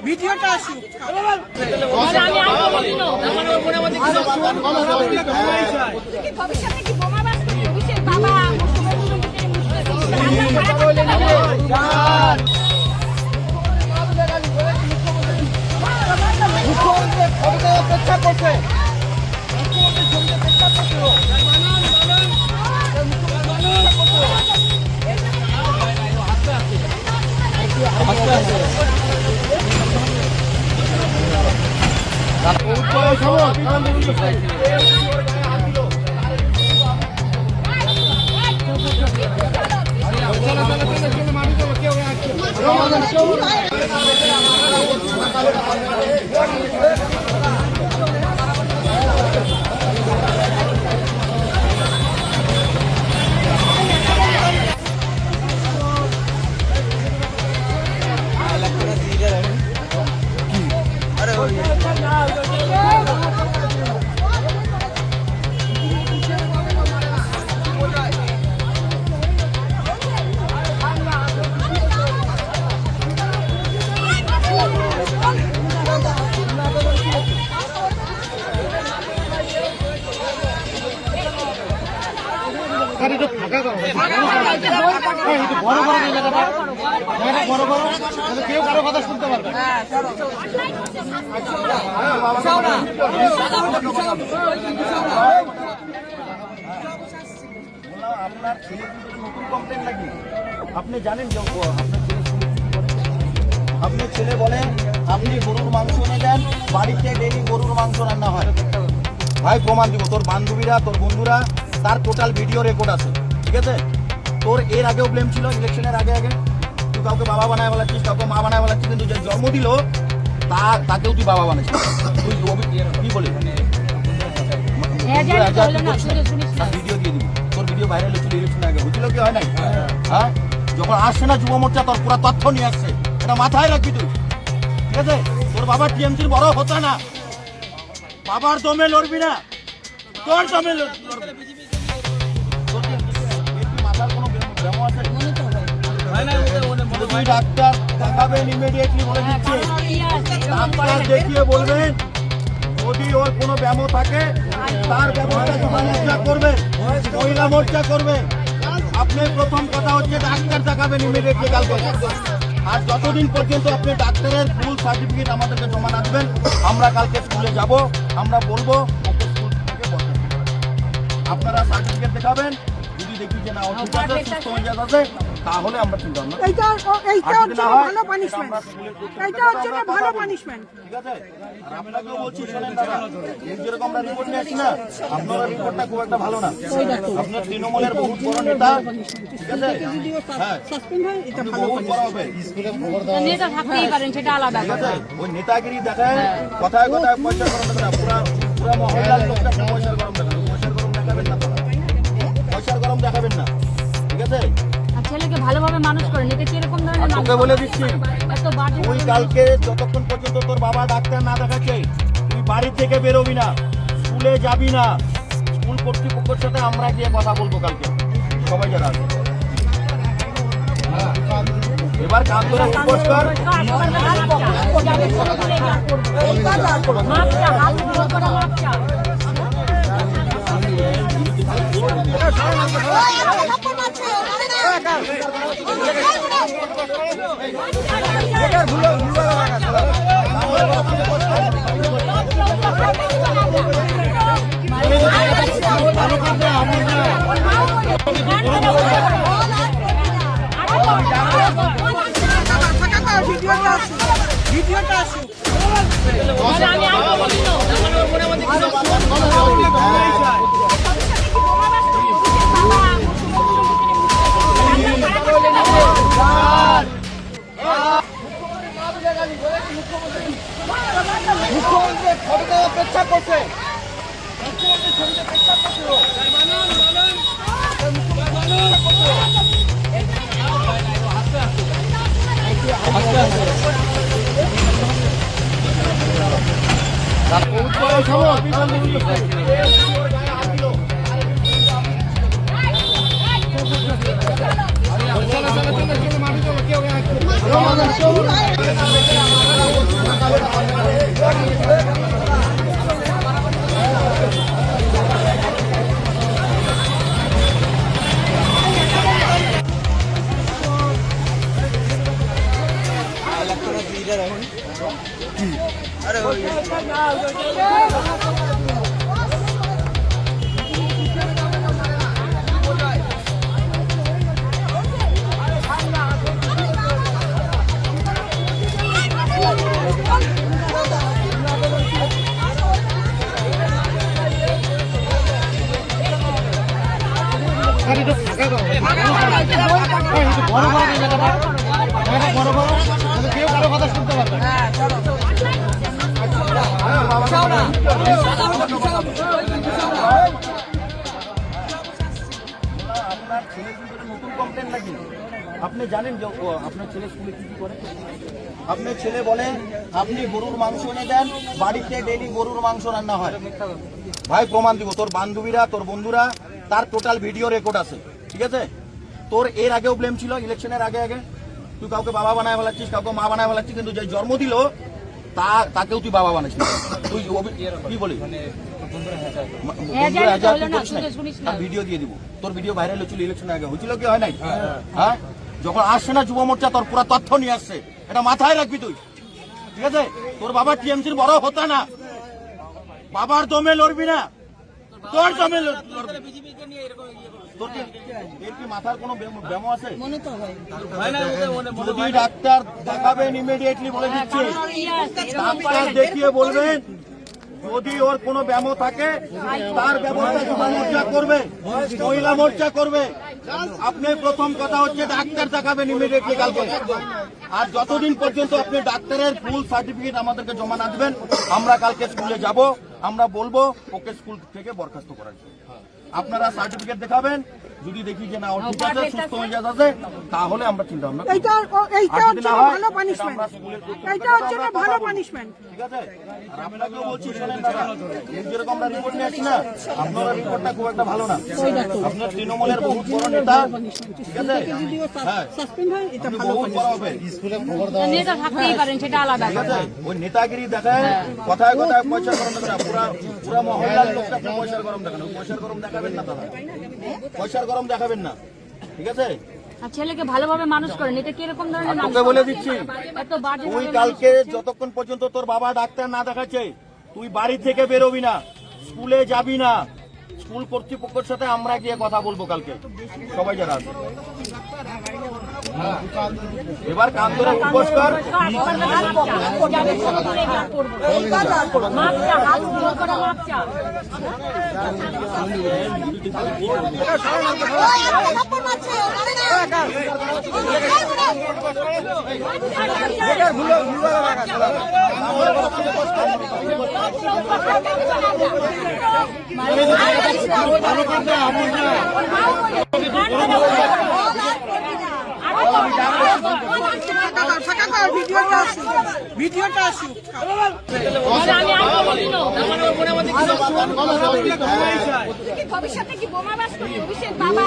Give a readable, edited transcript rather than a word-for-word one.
ভিডিওটা আসুক। অপেক্ষা করছে কেউ কারো কথা শুনতে পারবে। আপনার ছেলে নতুন কমপ্লেন নাকি? আপনি জানেন যে আপনার ছেলে বলেন আপনি গরুর মাংস এনে দেন, বাড়িতে ডেইলি গরুর মাংস রান্না হয়। ভাই প্রমাণ দিব, তোর বান্ধবীরা তোর বন্ধুরা তার টোটাল ভিডিও রেকর্ড আছে, ঠিক আছে? তোর এর আগেও ব্লেম ছিল, ইলেকশনের আগে তুই কাউকে বাবা বানায় বলাচ্ছিস, কাউকে মা বানায় বলাচ্ছিস, কিন্তু যে জন্ম দিল তাকেও তুই বাবা বানাচ্ছিস। তুই কি বলি ভিডিও দিয়ে দিবি, তোর ভিডিও ভাইরাল হচ্ছিল ইলেকশনের আগে, বুঝছিল কি হয় নাই? হ্যাঁ, যখন আসছে না যুব মোর্চা তোর পুরো তথ্য নিয়ে আসছে, এটা মাথায় রাখবি তুই, ঠিক আছে? তোর বাবা টিএমসির বড় হতো না, বাবার দমে লড়বি না, তোর দমে লড়বি। মাথার কোনো ব্যামো আছে? ডাক্তার দেখাবেন ইমিডিয়েটলি, বলে দিচ্ছি। ডাক্তার দেখিয়ে বলবেন যদি ওর কোনো ব্যামো থাকে তার ব্যবস্থা যুব মোর্চা করবে, মহিলা মোর্চা করবে। আপনি প্রথম কথা হচ্ছে ডাক্তার দেখাবেন ইমিডিয়েটলি কালকে। আর যতদিন পর্যন্ত আপনি ডাক্তারের ফুল সার্টিফিকেট আমাদেরকে জমা রাখবেন, আমরা কালকে স্কুলে যাব, আমরা বলবো আপনারা সার্টিফিকেট দেখাবেন। যদি দেখি যে না অসুস্থ আছে, সুস্থ হয়ে যাচ্ছে, তাহলে আমরা চিন্তা ভাবনা। এইটা হচ্ছে ভালো পানিশমেন্ট, এইটা হচ্ছে ভালো পানিশমেন্ট, ঠিক আছে? আর আপনাকেও বলছি, শোনেন দাদা, যেরকম আমরা রিপোর্ট নিয়ে আসছি না, আপনার রিপোর্টটা খুব একটা ভালো না। আপনার তৃণমূলের বহুত বড় নেতা, ঠিক আছে? হ্যাঁ, বহুত বড় হবে, নেতা থাকতেই পারেন, সেটা আলাদা ঠিক আছে? ওই নেতাগিরি দেখায়, কথায় কথায় পয়সা গরম দেবে না, পুরা মহল্লার লোকটা পয়সার গরম দেবে না, পয়সার গরম দেখাবেন না, পয়সার গরম দেখাবেন না, ঠিক আছে? ছেলেকে ভালোভাবে মানুষ করেন, এটা কিরকম ধরনের তোকে বলে দিচ্ছি, তুই কালকে যতক্ষণ পর্যন্ত তোর বাবা ডাক্তার না দেখাচ্ছে তুই বাড়ি থেকে বেরোবি না, স্কুলে যাবি না। স্কুল কর্তৃপক্ষের সাথে আমরা গিয়ে কথা বলবো কালকে, সবাই যারা আছে। এবার কান ধরে উপোস কর। ভিডিওটা আসুক। মুখ্যমন্ত্রী ফটোতে অপেক্ষা করছে, আপনার ছেলে কি করে নতুন কমপ্লেন নাকি? আপনি জানেন যে আপনার ছেলে স্কুলে কি করে? আপনার ছেলে বলে আপনি গরুর মাংস এনে দেন, বাড়িতে ডেইলি গরুর মাংস রান্না হয়। ভাই প্রমাণ দিব, তোর বান্ধবীরা তোর বন্ধুরা তার টোটাল ভিডিও রেকর্ড আছে, ঠিক আছে? তোর এর আগেও ব্লেম ছিল, ইলেকশনের আগে আগে তুই কাউকে বাবা বানায় ফেলাচ্ছিস, কাউকে মা বানায় ফেলাচ্ছিস, কিন্তু যে জন্ম দিল তাকেও তুই বাবা বানাইছিস। তুই কি বলি ভিডিও দিয়ে দিব, তোর ভিডিও ভাইরাল হচ্ছিল ইলেকশনের আগে, হয়েছিল কি হয় নাই? হ্যাঁ, যখন আসছে না যুব মোর্চা তোর পুরো তথ্য নিয়ে আসছে, এটা মাথায় রাখবি তুই, ঠিক আছে? তোর বাবা টিএমসির বড় হতা না, বাবার দমে লড়বি না, তোর দমে তোর কি মাথার কোনো ব্যামো আছে? যদি ডাক্তার দেখাবেন ইমিডিয়েটলি বলে দিচ্ছি, ডাক্তার দেখিয়ে বলবেন যদি ওর কোনো ব্যামো থাকে তার ব্যবস্থা যুব মোর্চা করবে, মহিলা মোর্চা করবে। আপনি প্রথম কথা হচ্ছে ডাক্তার দেখাবেন ইমিডিয়েটলি কালকে। আর যতদিন পর্যন্ত আপনি ডাক্তারের ফুল সার্টিফিকেট আমাদেরকে জমা না দেবেন, আমরা কালকে স্কুলে যাব, আমরা বলবো ওকে স্কুল থেকে বরখাস্ত করার জন্য। আপনারা সার্টিফিকেট দেখাবেন, যদি দেখি যে না ও ঠিক আছে, সুস্থ মেজাজ আছে, তাহলে আমরা চিন্তা ভাবনা করব। এইটা হচ্ছে ভালো পানিশমেন্ট, এইটা হচ্ছে ভালো পানিশমেন্ট, ঠিক আছে? আর আপনাকেও বলছি শোনেন দাদা, যেরকম আমরা রিপোর্ট নিয়ে আসছি না, আপনারা রিপোর্টটা খুব একটা ভালো না। আপনার তৃণমূলের বহুত বড় নেতা, ঠিক আছে? হ্যাঁ, সাসপেন্ড হয়, এটা আপনি বহুত বড় হবে, নেতা থাকতেই পারেন, সেটা আলাদা ঠিক ব্যাপার। আছে? ওই নেতাগিরি দেখায়, কথায় কথায় পয়সা গরম দেখায়, পুরা মহল্লার লোকটা আপনি পয়সার গরম দেখান, পয়সার গরম দেখাবেন না দাদা, পয়সার গরম দেখাবেন না, ঠিক আছে? আর ছেলেকে ভালোভাবে মানুষ করেন, এটা কিরকম ধরনের মানুষ? তোকে বলে দিচ্ছি, এত বাজে তুই কালকে যতক্ষণ পর্যন্ত তোর বাবা ডাক্তার না দেখাচ্ছে তুই বাড়ি থেকে বেরোবি না, স্কুলে যাবি না। স্কুল কর্তৃপক্ষের সাথে আমরা গিয়ে কথা বলবো কালকে, সবাই যারা আছে। এবার কান ধরে উপোস কর, ভিডিওটা আসুক। ভবিষ্যতে কি বোমা বাস করবে? বাবা